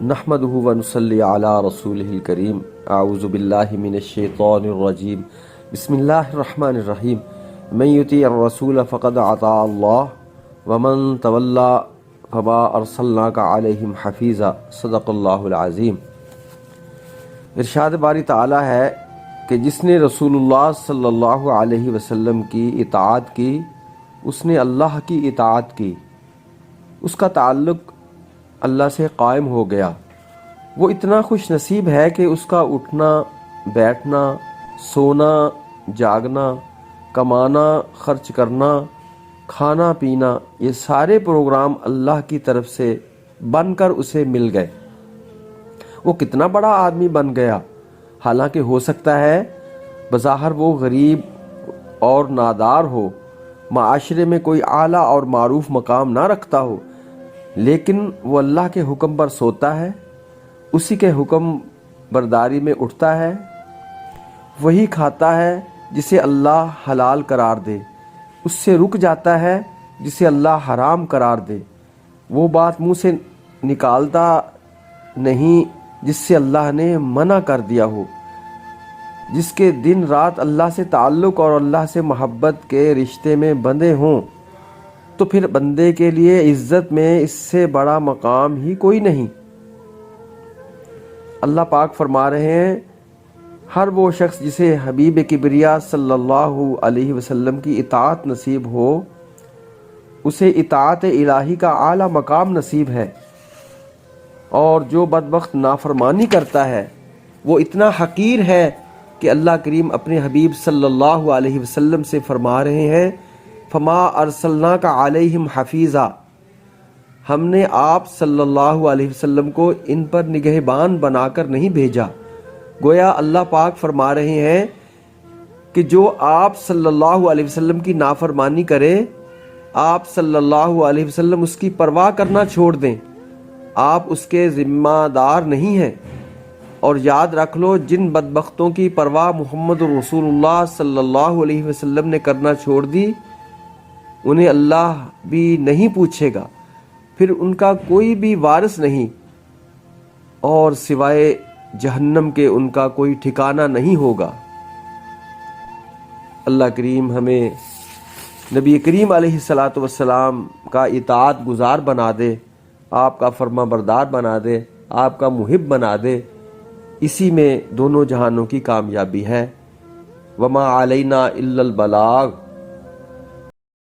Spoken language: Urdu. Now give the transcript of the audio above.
نحمدہ ونصلی علی رسولہ الکریم اعوذ باللہ من الشیطان الرجیم بسم اللہ الرحمن الرحیم من یطیع الرسول فقد اطاع اللہ ومن تولی فما ارسلناک علیہم حفیظا صدق اللہ العظیم۔ ارشاد باری تعالی ہے کہ جس نے رسول اللہ صلی اللہ علیہ وسلم کی اطاعت کی اس نے اللہ کی اطاعت کی، اس کا تعلق اللہ سے قائم ہو گیا۔ وہ اتنا خوش نصیب ہے کہ اس کا اٹھنا، بیٹھنا، سونا، جاگنا، کمانا، خرچ کرنا، کھانا پینا، یہ سارے پروگرام اللہ کی طرف سے بن کر اسے مل گئے۔ وہ کتنا بڑا آدمی بن گیا، حالانکہ ہو سکتا ہے بظاہر وہ غریب اور نادار ہو، معاشرے میں کوئی اعلیٰ اور معروف مقام نہ رکھتا ہو، لیکن وہ اللہ کے حکم پر سوتا ہے، اسی کے حکم برداری میں اٹھتا ہے، وہی کھاتا ہے جسے اللہ حلال قرار دے، اس سے رک جاتا ہے جسے اللہ حرام قرار دے، وہ بات منہ سے نکالتا نہیں جس سے اللہ نے منع کر دیا ہو، جس کے دن رات اللہ سے تعلق اور اللہ سے محبت کے رشتے میں بندھے ہوں، تو پھر بندے کے لیے عزت میں اس سے بڑا مقام ہی کوئی نہیں۔ اللہ پاک فرما رہے ہیں، ہر وہ شخص جسے حبیب کبریا صلی اللہ علیہ وسلم کی اطاعت نصیب ہو، اسے اطاعت الہی کا اعلیٰ مقام نصیب ہے، اور جو بدبخت نافرمانی کرتا ہے وہ اتنا حقیر ہے کہ اللہ کریم اپنے حبیب صلی اللہ علیہ وسلم سے فرما رہے ہیں، فما ارسلناک علیہم حفیظا، ہم نے آپ صلی اللہ علیہ وسلم کو ان پر نگہبان بنا کر نہیں بھیجا۔ گویا اللہ پاک فرما رہے ہیں کہ جو آپ صلی اللہ علیہ وسلم کی نافرمانی کرے، آپ صلی اللہ علیہ وسلم اس کی پرواہ کرنا چھوڑ دیں، آپ اس کے ذمہ دار نہیں ہیں۔ اور یاد رکھ لو، جن بدبختوں کی پرواہ محمد رسول اللہ صلی اللہ علیہ وسلم نے کرنا چھوڑ دی، انہیں اللہ بھی نہیں پوچھے گا، پھر ان کا کوئی بھی وارث نہیں، اور سوائے جہنم کے ان کا کوئی ٹھکانہ نہیں ہوگا۔ اللہ کریم ہمیں نبی کریم علیہ السلام کا اطاعت گزار بنا دے، آپ کا فرما بردار بنا دے، آپ کا محب بنا دے، اسی میں دونوں جہانوں کی کامیابی ہے۔ وما علینا الا البلاغ۔